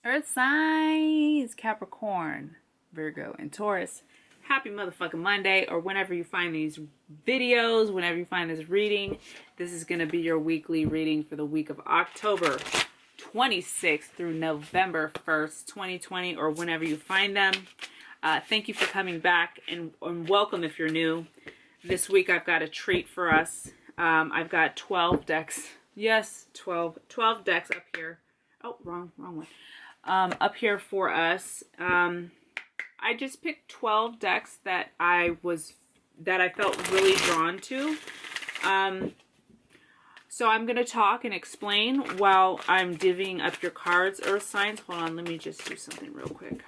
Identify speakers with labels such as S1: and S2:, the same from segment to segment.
S1: Earth signs, Capricorn, Virgo, and Taurus. Happy motherfucking Monday, or whenever you find these videos, whenever you find this reading. This is going to be your weekly reading for the week of October 26th through November 1st, 2020, or whenever you find them. Thank you for coming back, and welcome if you're new. This week I've got a treat for us. I've got 12 decks. Yes, 12 decks up here. Oh, wrong one. Up here for us. I just picked 12 decks that I felt really drawn to. So I'm going to talk and explain while I'm divvying up your cards, Earth signs. Hold on, let me just do something real quick.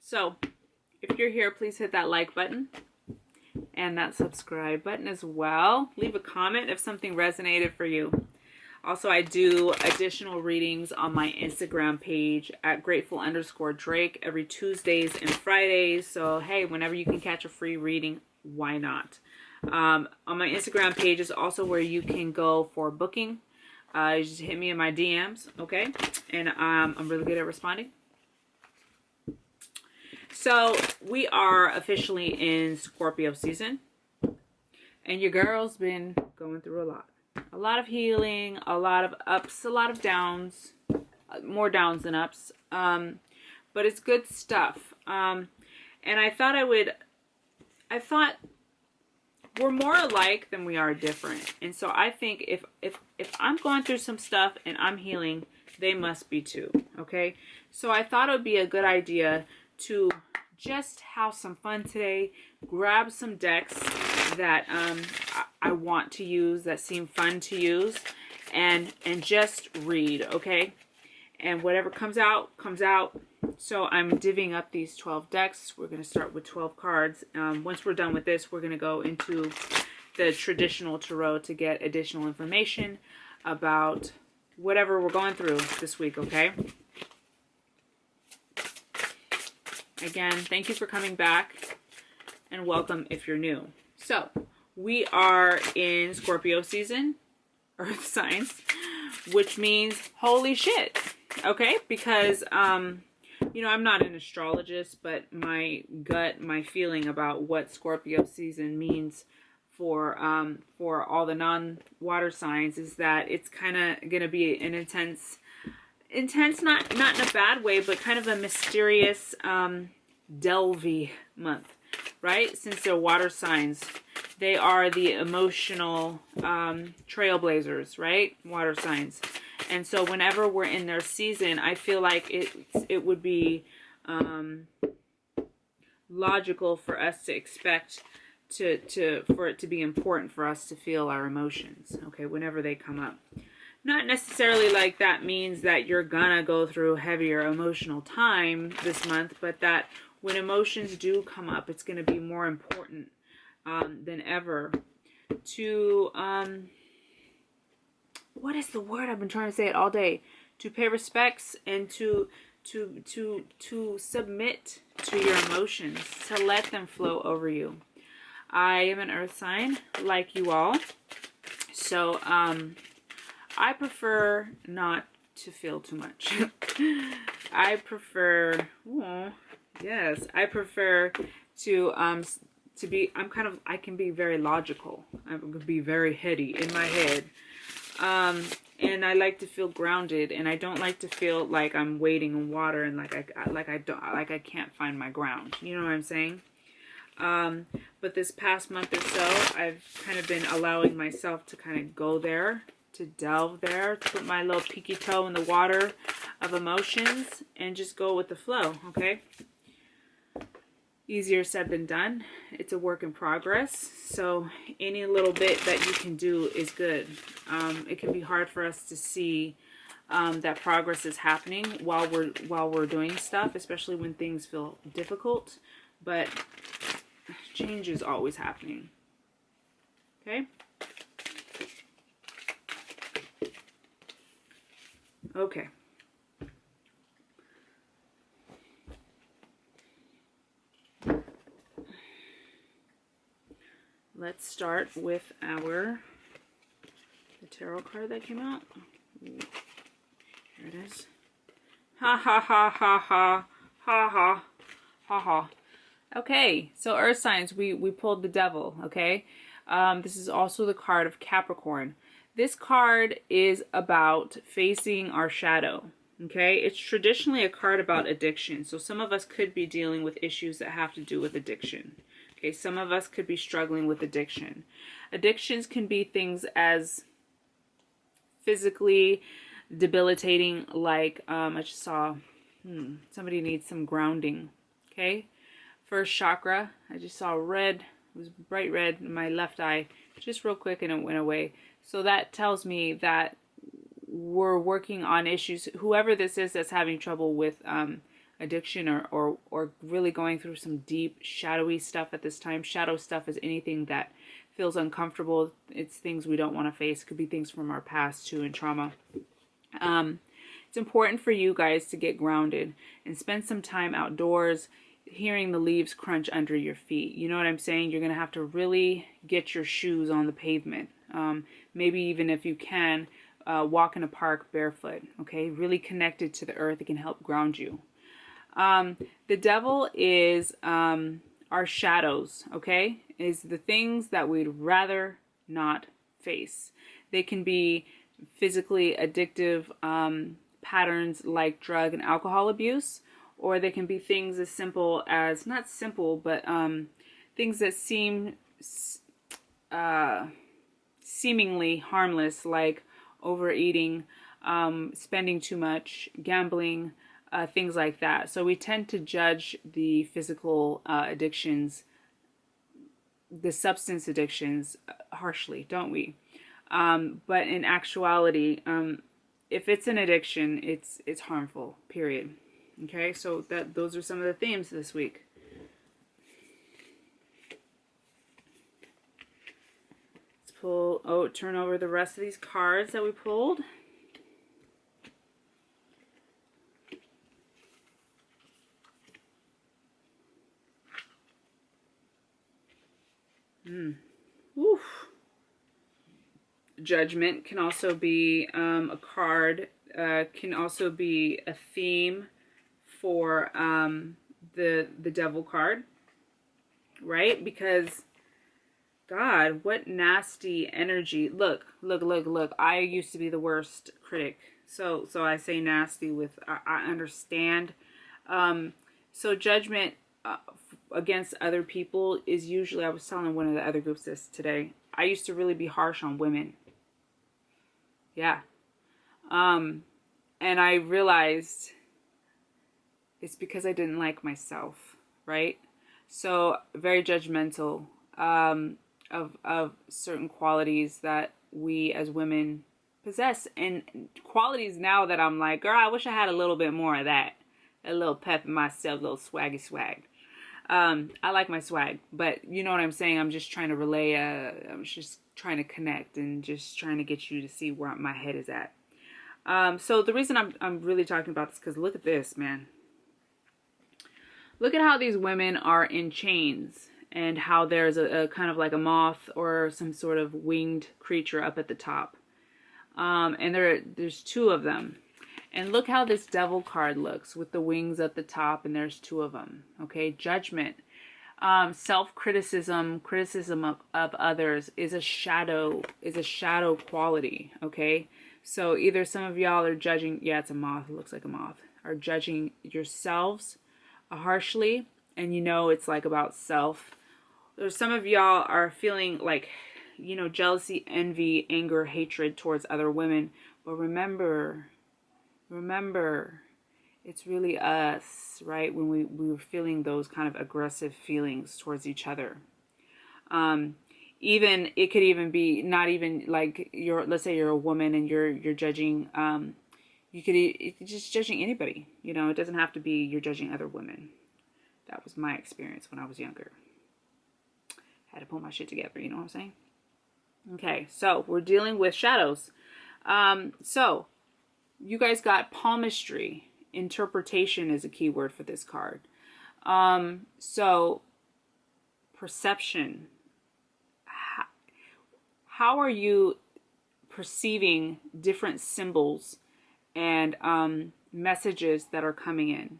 S1: So if you're here, please hit that like button and that subscribe button as well. Leave a comment if something resonated for you. Also, I do additional readings on my Instagram page at grateful_Drake every Tuesdays and Fridays. So, hey, whenever you can catch a free reading, why not? On my Instagram page is also where you can go for booking. You just hit me in my DMs, okay? And I'm really good at responding. So we are officially in Scorpio season, and your girl's been going through a lot of healing, a lot of ups, a lot of downs, more downs than ups, but it's good stuff. And I thought we're more alike than we are different, and so I think if I'm going through some stuff and I'm healing, they must be too. Okay, so I thought it would be a good idea to just have some fun today. Grab some decks that I want to use, that seem fun to use, and just read, okay? And whatever comes out, comes out. So I'm divvying up these 12 decks. We're going to start with 12 cards. Once we're done with this, we're going to go into the traditional tarot to get additional information about whatever we're going through this week, okay? Again, thank you for coming back, and welcome if you're new. So, we are in Scorpio season, Earth signs, which means holy shit, okay? Because, you know, I'm not an astrologist, but my gut, my feeling about what Scorpio season means for all the non-water signs is that it's kind of going to be an intense, not in a bad way, but kind of a mysterious, delvy month, right? Since they're water signs, they are the emotional trailblazers, right? Water signs. And so whenever we're in their season, I feel like it would be logical for us to expect for it to be important for us to feel our emotions, okay, whenever they come up. Not necessarily like that means that you're gonna go through heavier emotional time this month, but that when emotions do come up, it's gonna be more important than ever to, what is the word? I've been trying to say it all day. To pay respects and to submit to your emotions, to let them flow over you. I am an earth sign like you all. So, I prefer not to feel too much. I prefer to be, I can be very logical. I can be very heady in my head. And I like to feel grounded, and I don't like to feel like I'm wading in water and like I can't find my ground. You know what I'm saying? But this past month or so, I've kind of been allowing myself to kind of go there, to delve there, to put my little peeky toe in the water of emotions and just go with the flow, okay? Easier said than done. It's a work in progress, so any little bit that you can do is good. It can be hard for us to see that progress is happening while we're doing stuff, especially when things feel difficult, but change is always happening, okay? Okay. let's start with the tarot card that came out. Ooh, here it is. Ha ha ha ha ha ha ha ha ha. Okay, so earth signs, we pulled the devil, okay? This is also the card of Capricorn. This card is about facing our shadow, okay? It's traditionally a card about addiction. So some of us could be dealing with issues that have to do with addiction. Okay, some of us could be struggling with addiction. Addictions can be things as physically debilitating, like I just saw somebody needs some grounding, okay? First chakra, I just saw red. It was bright red in my left eye, just real quick, and it went away. So that tells me that we're working on issues. Whoever this is that's having trouble with addiction or really going through some deep shadowy stuff at this time. Shadow stuff is anything that feels uncomfortable. It's things we don't want to face. It could be things from our past too, and trauma. It's important for you guys to get grounded and spend some time outdoors, hearing the leaves crunch under your feet. You know what I'm saying? You're going to have to really get your shoes on the pavement. Maybe even if you can, walk in a park barefoot, okay? Really connected to the earth. It can help ground you. The devil is our shadows, okay? Is the things that we'd rather not face. They can be physically addictive patterns like drug and alcohol abuse, or they can be things as simple as, not simple, but things that seem seemingly harmless, like overeating, spending too much, gambling, things like that. So we tend to judge the physical addictions, the substance addictions, harshly, don't we? But in actuality, if it's an addiction, it's harmful, period. Okay, so those are some of the themes this week. Let's turn over the rest of these cards that we pulled. Oof. Judgment can also be a card, can also be a theme for the devil card, right? Because God, what nasty energy. Look. I used to be the worst critic. So I say nasty with, I understand. So judgment against other people is usually, I was telling one of the other groups this today, I used to really be harsh on women. Yeah. And I realized it's because I didn't like myself, right? So very judgmental of certain qualities that we as women possess, and qualities now that I'm like, girl, I wish I had a little bit more of that. A little pep in myself, a little swaggy swag. I like my swag, but you know what I'm saying? I'm just trying to relay, I'm just trying to connect and just trying to get you to see where my head is at. So the reason I'm really talking about this, because look at this, man. Look at how these women are in chains, and how there's a kind of like a moth or some sort of winged creature up at the top. And there's two of them. And look how this devil card looks with the wings at the top, and there's two of them. Okay, judgment, self-criticism, criticism of others is a shadow quality. Okay, so either some of y'all are judging, yeah, it's a moth, it looks like a moth, are judging yourselves harshly, and you know it's like about self. Or some of y'all are feeling like, you know, jealousy, envy, anger, hatred towards other women. But remember, it's really us, right? When we were feeling those kind of aggressive feelings towards each other. Even, it could even be not even like let's say you're a woman and you're judging, you could just judging anybody, you know, it doesn't have to be you're judging other women. That was my experience when I was younger. Had to pull my shit together, you know what I'm saying? Okay, so we're dealing with shadows. So you guys got palmistry. Interpretation is a key word for this card. So perception. how are you perceiving different symbols and messages that are coming in?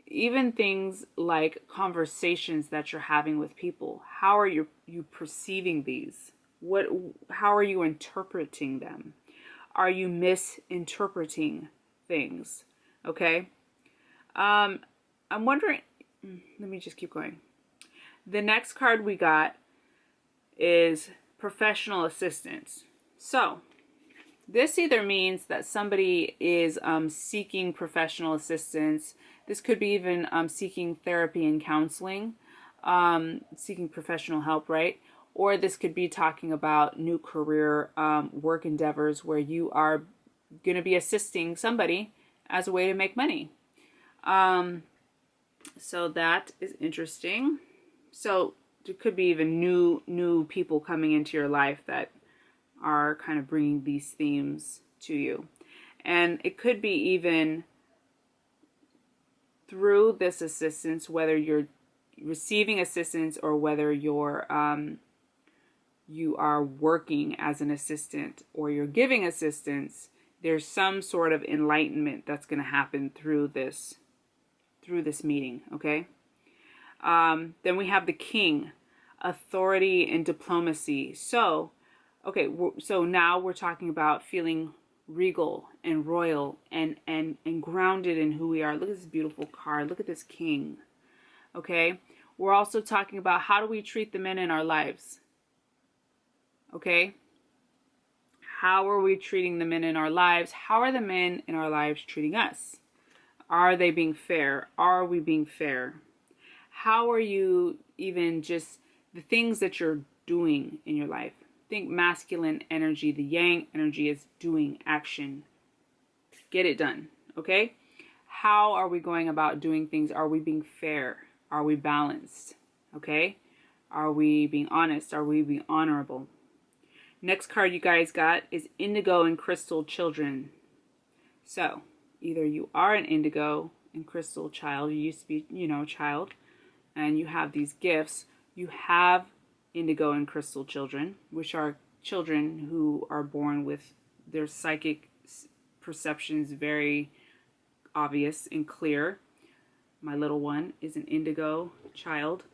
S1: Even things like conversations that you're having with people. How are you perceiving these? How are you interpreting them? Are you misinterpreting things? Okay. I'm wondering, let me just keep going. The next card we got is professional assistance. So this either means that somebody is seeking professional assistance. This could be even seeking therapy and counseling, seeking professional help, right? Or this could be talking about new career work endeavors where you are going to be assisting somebody as a way to make money. So that is interesting. So there could be even new people coming into your life that are kind of bringing these themes to you. And it could be even through this assistance, whether you're receiving assistance or whether you are working as an assistant or you're giving assistance, there's some sort of enlightenment that's going to happen through this meeting, okay? Then we have the King, authority and diplomacy. So, okay, so now we're talking about feeling regal and royal and grounded in who we are. Look at this beautiful card. Look at this King. Okay? We're also talking about how do we treat the men in our lives? Okay? How are we treating the men in our lives? How are the men in our lives treating us? Are they being fair? Are we being fair? How are you even just the things that you're doing in your life? Think masculine energy. The yang energy is doing action. Get it done. Okay? How are we going about doing things? Are we being fair? Are we balanced? Okay? Are we being honest? Are we being honorable? Next card you guys got is indigo and crystal children. So, either you are an indigo and crystal child, you used to be, child, and you have these gifts. You have indigo and crystal children, which are children who are born with their psychic perceptions very obvious and clear. My little one is an indigo child.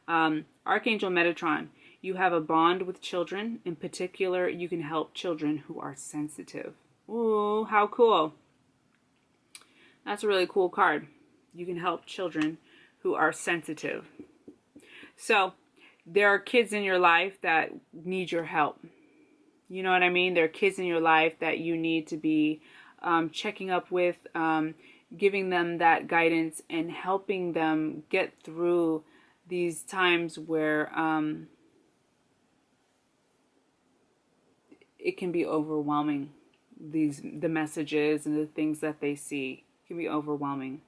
S1: Archangel Metatron, you have a bond with children. In particular, you can help children who are sensitive. Ooh, how cool. That's a really cool card. You can help children who are sensitive. So, there are kids in your life that need your help. You know what I mean? There are kids in your life that you need to be checking up with, giving them that guidance and helping them get through these times where it can be overwhelming. The messages and the things that they see can be overwhelming.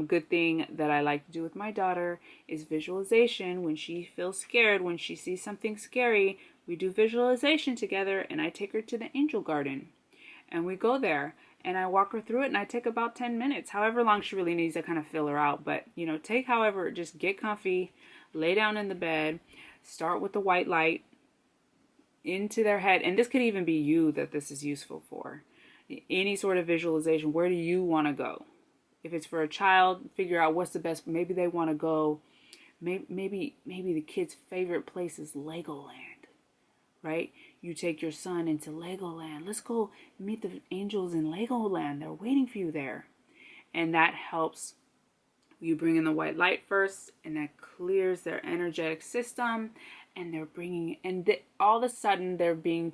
S1: Good thing that I like to do with my daughter is visualization. When she feels scared, when she sees something scary, we do visualization together, and I take her to the angel garden. And we go there, and I walk her through it, and I take about 10 minutes, however long she really needs to kind of fill her out. But, take however, just get comfy, lay down in the bed, start with the white light into their head. And this could even be you that this is useful for. Any sort of visualization. Where do you want to go? If it's for a child, figure out what's the best. Maybe they want to go. Maybe the kid's favorite place is Legoland, right? You take your son into Legoland. Let's go meet the angels in Legoland. They're waiting for you there. And that helps. You bring in the white light first, and that clears their energetic system. And they're bringing, all of a sudden they're being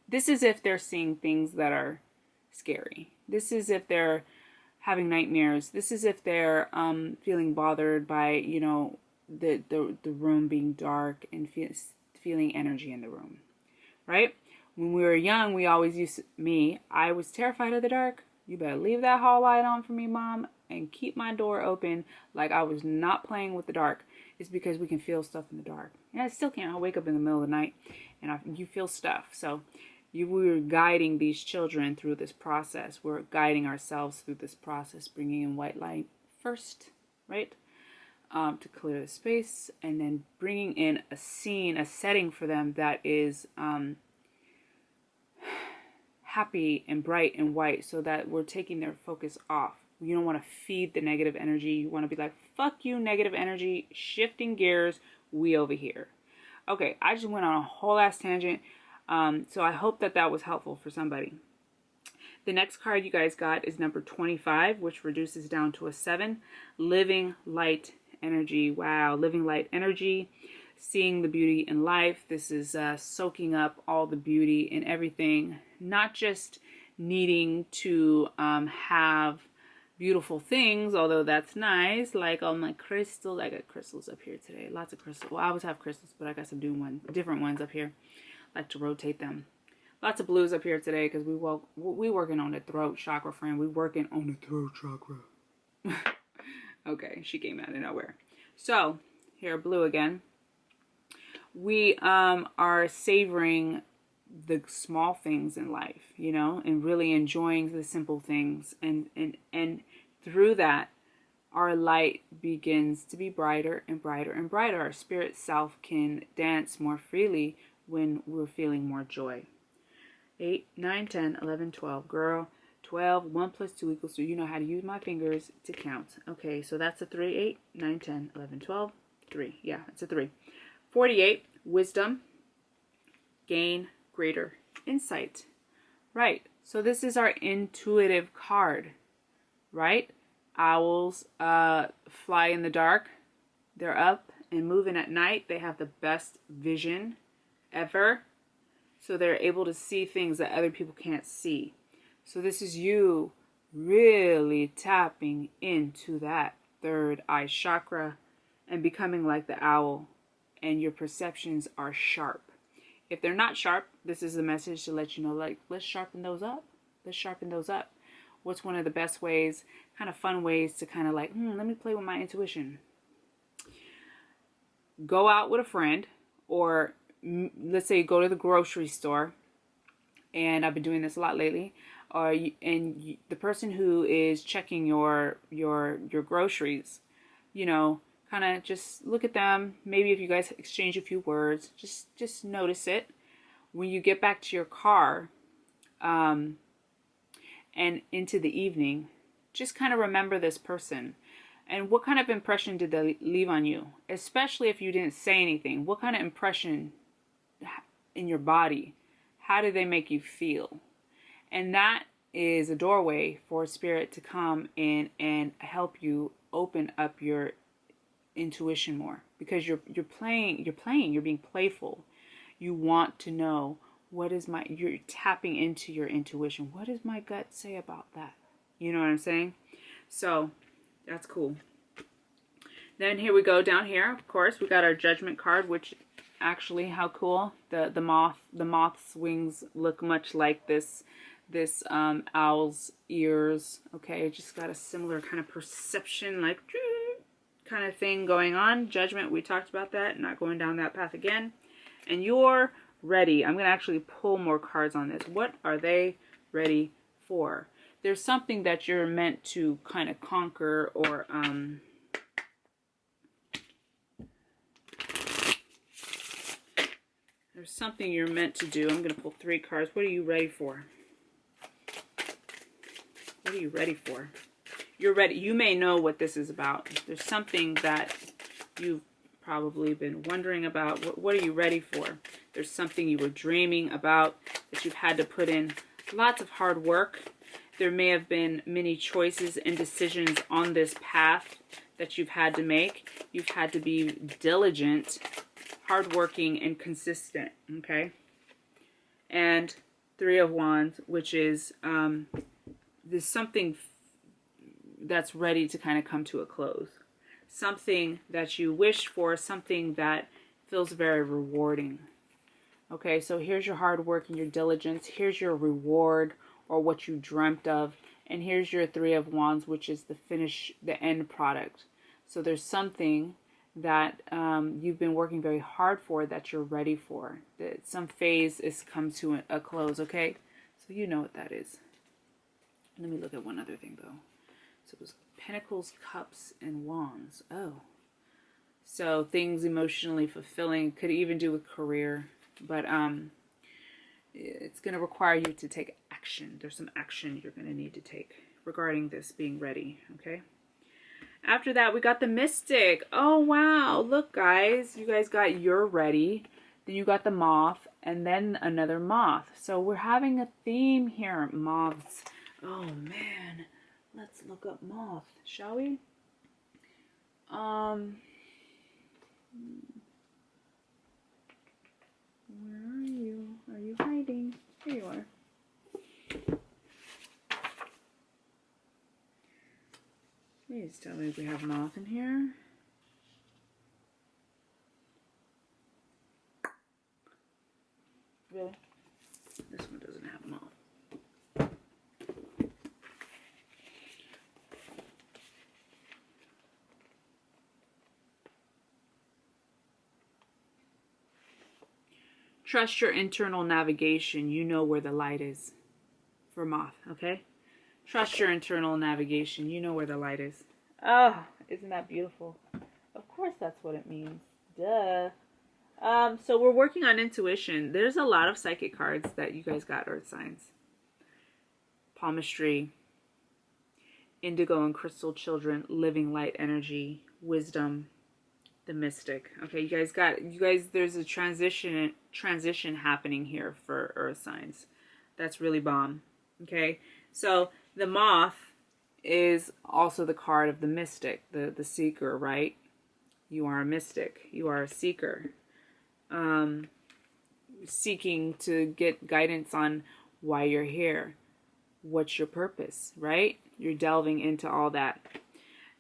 S1: this is if they're seeing things that are scary. This is if they're having nightmares. This is if they're feeling bothered by, the room being dark and feeling energy in the room, right? When we were young, I was terrified of the dark. You better leave that hall light on for me, Mom, and keep my door open like I was not playing with the dark. It's because we can feel stuff in the dark. And I still can. I wake up in the middle of the night and you feel stuff. So we were guiding these children through this process. We're guiding ourselves through this process, bringing in white light first, right? to clear the space, and then bringing in a scene, a setting for them that is happy and bright and white, so that we're taking their focus off. You don't want to feed the negative energy. You want to be like, fuck you, negative energy, shifting gears, we over here. Okay, I just went on a whole ass tangent. So I hope that that was helpful for somebody. The next card you guys got is number 25, which reduces down to a 7. Living light energy. Wow, living light energy. Seeing the beauty in life. This is soaking up all the beauty in everything. Not just needing to have beautiful things, although that's nice. Like all my crystals. I got crystals up here today. Lots of crystals. Well, I always have crystals, but I got some different ones up here. I like to rotate them. Lots of blues up here today because we working on the throat chakra, friend. We working on the throat chakra. Okay, she came out of nowhere. So, here, blue again. We are savoring the small things in life, you know, and really enjoying the simple things. And through that, our light begins to be brighter and brighter and brighter. Our spirit self can dance more freely when we're feeling more joy. 8, 9, 10, 11, 12. Girl, 12, 1 plus 2 equals 3. You know how to use my fingers to count. Okay, so that's a 3, 8, 9, 10, 11, 12, 3. Yeah, it's a 3. 48, wisdom, gain greater insight. Right, so this is our intuitive card, right? Owls fly in the dark. They're up and moving at night. They have the best vision ever. So they're able to see things that other people can't see. So this is you really tapping into that third eye chakra and becoming like the owl. And your perceptions are sharp. If they're not sharp, this is a message to let you know, like, let's sharpen those up. Let's sharpen those up. What's one of the best ways, kind of fun ways to kind of like, let me play with my intuition. Go out with a friend, or let's say you go to the grocery store, and I've been doing this a lot lately, the person who is checking your groceries, you know, kind of just look at them. Maybe if you guys exchange a few words, just notice it. When you get back to your car, and into the evening, just kind of remember this person. And what kind of impression did they leave on you? Especially if you didn't say anything. What kind of impression in your body? How did they make you feel? And that is a doorway for spirit to come in and help you open up your intuition more, because you're being playful. You want to know you're tapping into your intuition. What does my gut say about that? You know what I'm saying? So that's cool. Then here we go down here. Of course, we got our judgment card, which actually, how cool. The moth's wings look much like this owl's ears. Okay, just got a similar kind of perception, like kind of thing going on. Judgment, we talked about that, not going down that path again. And you're ready. I'm going to actually pull more cards on this. What are they ready for? There's something that you're meant to kind of conquer, or there's something you're meant to do. I'm going to pull 3 cards. What are you ready for? What are you ready for? You're ready. You may know what this is about. There's something that you've probably been wondering about. What are you ready for? There's something you were dreaming about that you've had to put in lots of hard work. There may have been many choices and decisions on this path that you've had to make. You've had to be diligent, hardworking, and consistent. Okay? And 3 of Wands, which is there's something that's ready to kind of come to a close. Something that you wished for, something that feels very rewarding. Okay, so here's your hard work and your diligence. Here's your reward, or what you dreamt of. And here's your 3 of Wands, which is the end product. So there's something that you've been working very hard for that you're ready for. That some phase is come to a close, okay? So you know what that is. Let me look at one other thing, though. So it was Pentacles, Cups, and Wands. Oh, So things emotionally fulfilling, could even do with career, but it's going to require you to take action. There's some action you're going to need to take regarding this being ready, okay? After that, we got the Mystic. Oh, wow. Look, guys. You guys got You're Ready. Then you got the Moth, and then another Moth. So we're having a theme here, moths. Oh, man. Let's look up moth, shall we? Where are you? Are you hiding? Here you are. Please tell me if we have moth in here. Really? This one doesn't have moth. Trust your internal navigation. You know where the light is. For moth, okay? Trust your internal navigation. You know where the light is. Oh, isn't that beautiful? Of course that's what it means. Duh. So we're working on intuition. There's a lot of psychic cards that you guys got, Earth signs. Palmistry, indigo and crystal children, living light energy, wisdom, the Mystic. Okay, you guys, there's a transition happening here for Earth signs. That's really bomb. Okay, so the Moth is also the card of the Mystic, the seeker, right? You are a mystic. You are a seeker. Seeking to get guidance on why you're here. What's your purpose, right? You're delving into all that.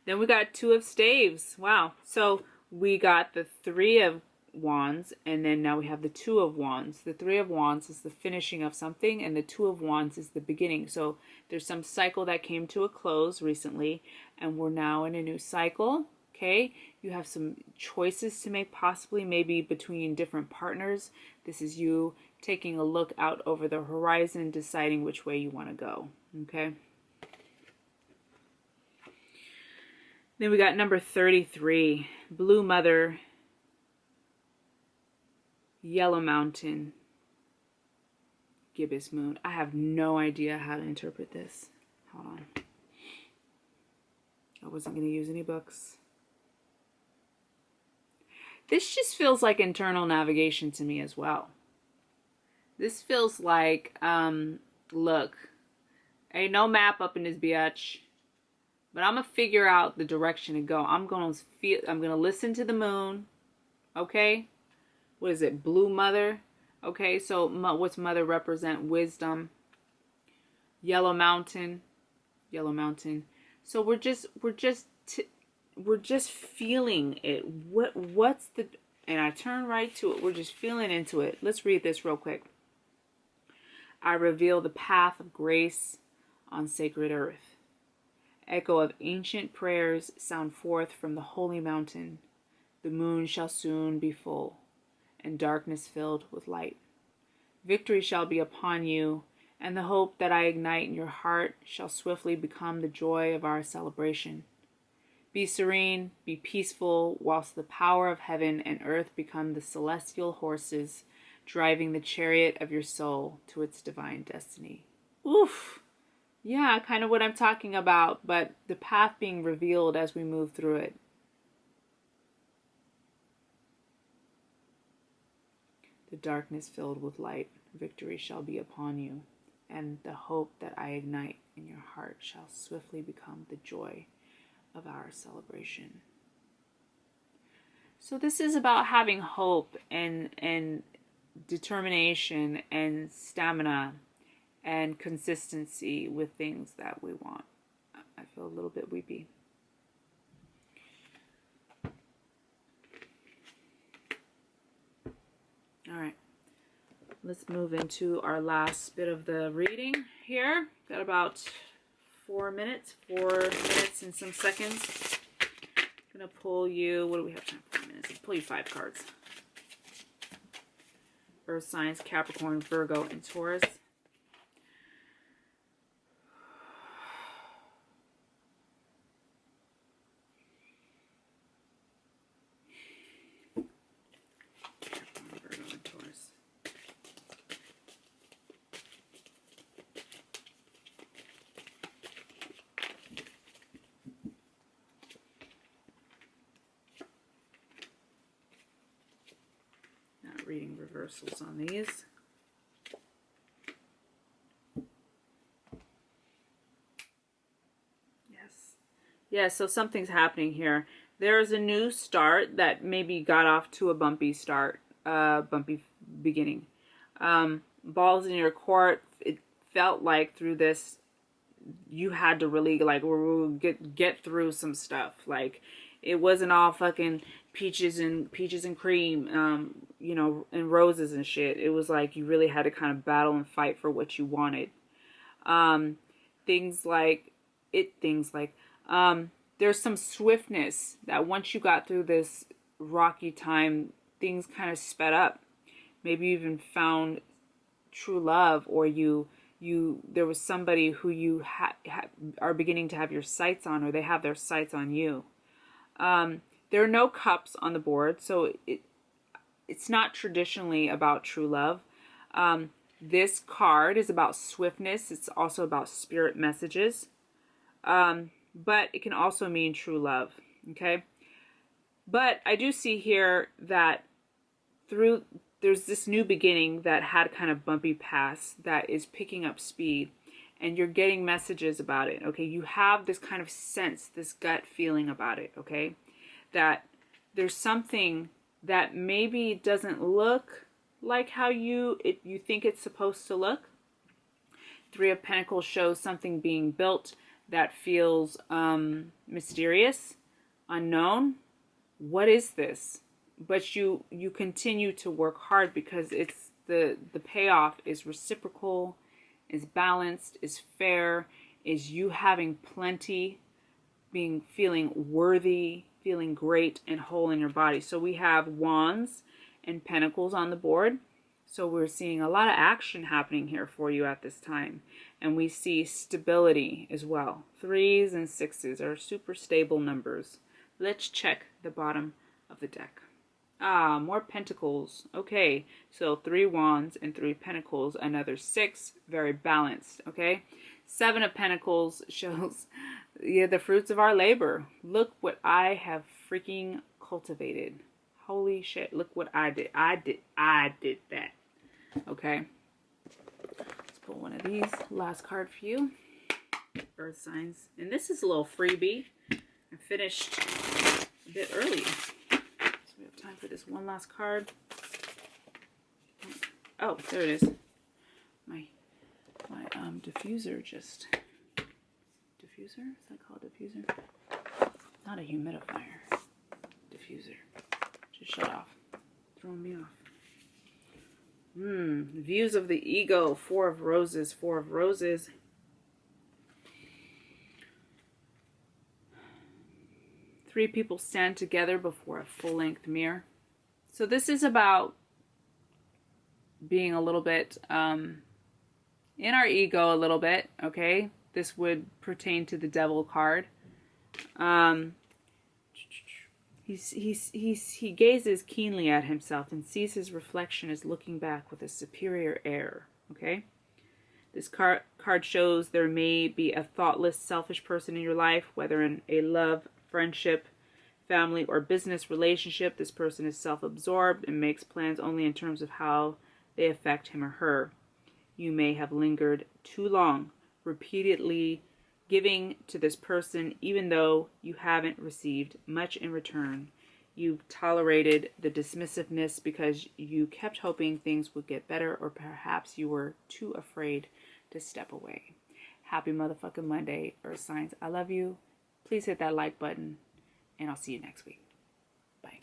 S1: Then we got Two of Staves. Wow. So we got the Three of Wands, and then now we have the Two of Wands. The Three of Wands is the finishing of something, and the Two of Wands is the beginning. So there's some cycle that came to a close recently, and we're now in a new cycle. Okay, you have some choices to make, possibly maybe between different partners. This is you taking a look out over the horizon, deciding which way you want to go. Okay. Then we got number 33, Blue Mother, Yellow Mountain, Gibbous Moon. I have no idea how to interpret this. Hold on. I wasn't going to use any books. This just feels like internal navigation to me as well. This feels like, look, ain't no map up in this bitch, but I'm gonna figure out the direction to go. I'm gonna listen to the moon. Okay, what is it? Blue Mother. Okay, so what's Mother represent? Wisdom. Yellow Mountain. So we're just feeling it. What's the, and I turn right to it. We're just feeling into it. Let's read this real quick. I reveal the path of grace on sacred earth. Echo of ancient prayers sound forth from the holy mountain. The moon shall soon be full, and darkness filled with light. Victory shall be upon you, and the hope that I ignite in your heart shall swiftly become the joy of our celebration. Be serene, be peaceful, whilst the power of heaven and earth become the celestial horses driving the chariot of your soul to its divine destiny. Oof! Yeah, kind of what I'm talking about, but the path being revealed as we move through it. The darkness filled with light, victory shall be upon you, and the hope that I ignite in your heart shall swiftly become the joy of our celebration. So this is about having hope and determination and stamina and consistency with things that we want. I feel a little bit weepy. All right, let's move into our last bit of the reading here. Got about 4 minutes and some seconds. I'm gonna pull you, what do we have time for? 4 minutes. I'll pull you 5 cards. Earth signs, Capricorn, Virgo, and Taurus. reading reversals on these. Yes. Yeah, so something's happening here. There's a new start that maybe got off to a bumpy start, bumpy beginning. Balls in your court. It felt like through this, you had to really like get through some stuff. Like it wasn't all fucking peaches and cream, you know, and roses and shit. It was like you really had to kind of battle and fight for what you wanted. Things like there's some swiftness that once you got through this rocky time, things kind of sped up. Maybe you even found true love, or there was somebody who you are beginning to have your sights on, or they have their sights on you. There are no cups on the board, so it's not traditionally about true love. This card is about swiftness. It's also about spirit messages. But it can also mean true love. Okay. But I do see here that there's this new beginning that had kind of bumpy past that is picking up speed, and you're getting messages about it. Okay. You have this kind of sense, this gut feeling about it. Okay. That there's something that maybe doesn't look like how you think it's supposed to look. Three of Pentacles shows something being built that feels mysterious, unknown. What is this? But you continue to work hard because it's the payoff is reciprocal, is balanced, is fair, is you having plenty, feeling worthy, feeling great and whole in your body. So we have Wands and Pentacles on the board. So we're seeing a lot of action happening here for you at this time. And we see stability as well. 3s and 6s are super stable numbers. Let's check the bottom of the deck. More Pentacles. Okay, so 3 Wands and 3 Pentacles. Another 6, very balanced. Okay, 7 of Pentacles shows the fruits of our labor. Look what I have freaking cultivated. Holy shit, look what I did. I did that. Okay. Let's pull one of these. Last card for you. Earth signs. And this is a little freebie. I finished a bit early. So we have time for this one last card. Oh, there it is. My diffuser just... Diffuser? Is that called diffuser? Not a humidifier. Diffuser. Just shut off. Throwing me off. Views of the ego. 4 of roses. 4 of roses. Three people stand together before a full-length mirror. So this is about being a little bit in our ego a little bit. Okay, this would pertain to the Devil card. He gazes keenly at himself and sees his reflection as looking back with a superior air. Okay? This card shows there may be a thoughtless, selfish person in your life, whether in a love, friendship, family, or business relationship. This person is self-absorbed and makes plans only in terms of how they affect him or her. You may have lingered too long, repeatedly giving to this person even though you haven't received much in return. You've tolerated the dismissiveness because you kept hoping things would get better, or perhaps you were too afraid to step away. Happy motherfucking Monday, Earth signs. I love you. Please hit that like button, and I'll see you next week. Bye.